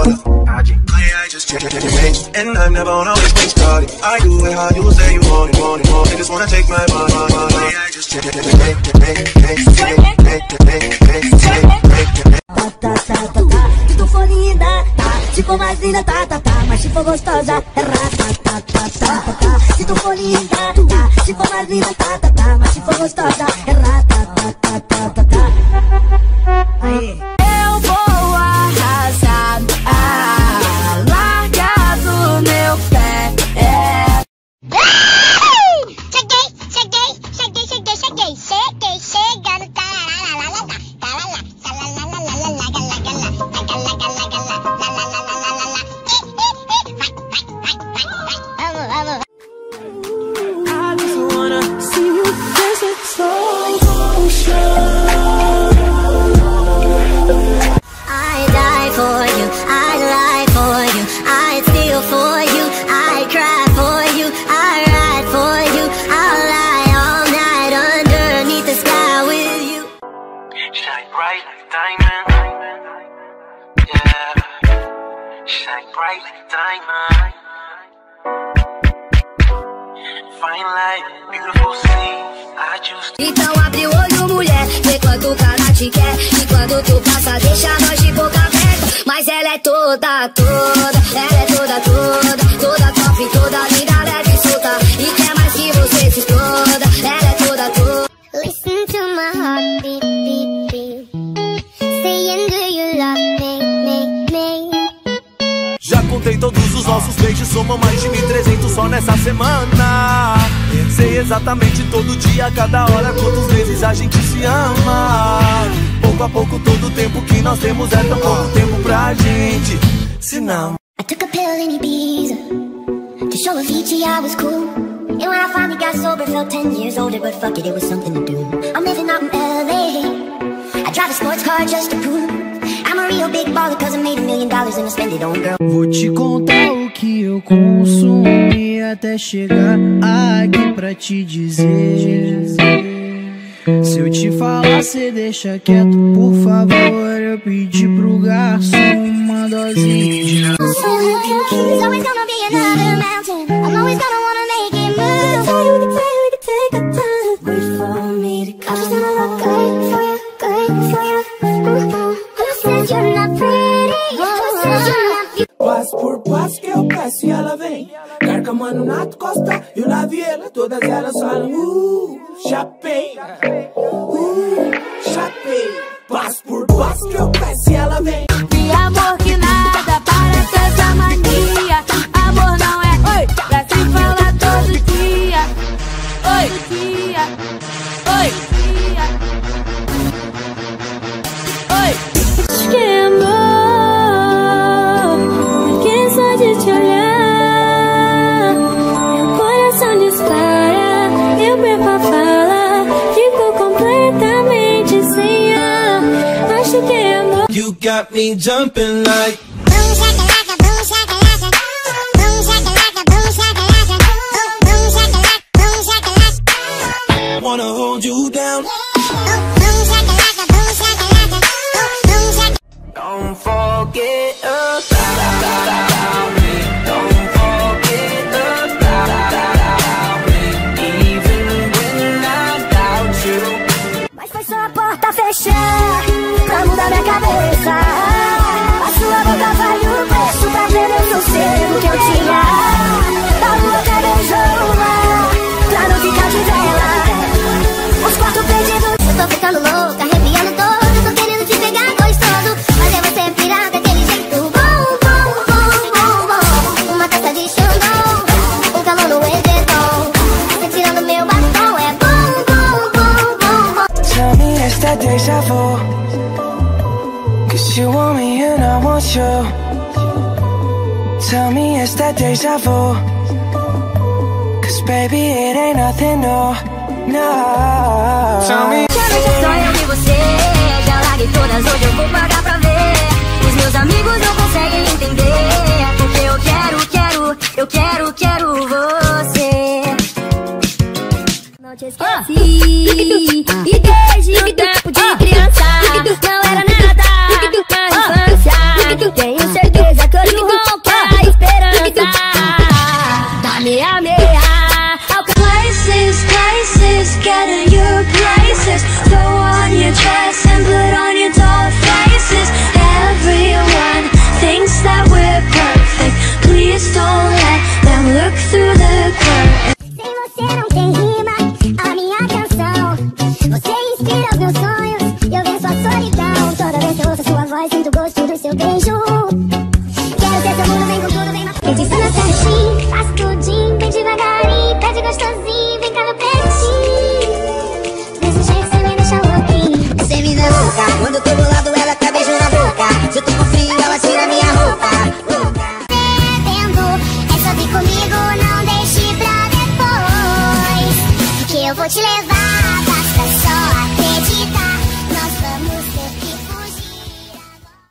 water. I just check, and I'm never on always been started. I do it how you say you want it, want it, want it. They just wanna take my money. I just check, Se tu for linda, tá. Se for mais linda, tá, tá, tá. Mas se for gostosa, é rata. Se tu for linda, tá. Se for mais linda, tá, tá, tá. Mas se for gostosa, é rata. Aí. Eu vou arrasar, larga do meu pé. Cheguei, chegando. I just wanna see you dancing slow motion. I die for you, I lie for you, I steal for you, I cry for you, I ride for you, I'll lie all night underneath the sky with you. Shine bright like diamond. Yeah. Shine bright like diamond. Fine light, beautiful scene. I choose to. Então abre o olho, mulher, vê quanto o cara te quer. E quando tu passa, deixa nós de boca aberta. Mas ela é toda, ela é toda top, toda linda, leve e solta. E quer mais que você se exploda. Ela é toda. Listen to my heart beat, beat, beat. Saying do you love me? Já contei todos os nossos beijos, somam mais de 1.300 só nessa semana. Sei exatamente todo dia, cada hora, quantos vezes a gente se ama. Pouco a pouco, todo o tempo que nós temos é tão pouco tempo pra gente. Se não. I took a pill in Ibiza to show Avicii I was cool. And when I finally got sober, felt 10 years older, but fuck it, it was something to do. I'm living out in LA, I drive a sports car just to prove I'm a real big baller, cause I made $1 million and I spend it on girl. Vou te contar o que eu consumi até chegar aqui pra te dizer. Se eu te falar, cê deixa quieto, por favor. Eu pedi pro garçom uma dosinha. There's always gonna be another mountain, I'm always gonna wanna make it move. We can take our time, wait for me to come. I just wanna look good for you, good for you. Who says you're not pretty? Who says you're not beautiful? Passo por passo que eu peço e ela vem. Carcamano na costa, eu lá vi ela. Todas elas falam, chapei, chapei. Passo por passo que eu peço e ela vem. E amor que nada para tanta mania. Amor não é oi, pra se falar todo dia. Oi, dia. Oi, dia. Oi. Acho que é amor, porque só de te olhar meu coração dispara, eu perco a fala, fico completamente sem ar. Acho que é amor. You got me jumping like Boom shakalaka, boom shakalaka, boom shakalaka, boom shakalaka, boom shakalaka, boom shakalaka. wanna hold you down. Boom shakalaka, boom shakalaka, boom shakalaka. Don't forget about me. Don't forget about me. Even when I doubt you. Mas foi só a porta fechar pra mudar minha cabeça. A sua boca vale o preço pra ver meu sossego que eu tinha. Da lua até beijou lá, pra não ficar de vela. Os quatro perdidos. Eu tô ficando louca, arrepiando todo. Tô querendo te pegar gostoso, fazer você pirar daquele jeito. Bom, bom, bom, bom, bom. Uma taça de Xandão, calor no edredom. Você tirando meu batom, é bom, bom, bom, bom, bom. Tell me it's that deja vu, 'cause you want me and I want you. Tell me it's that deja vu, 'cause baby it ain't nothing new, no. Tell me. Só eu e você, já larguei todas, hoje eu vou pagar pra ver. Os meus amigos não conseguem entender, porque eu quero você. Não te esqueci, e desde o tempo de criança, não era nada na infância. Tenho certeza do seu beijo.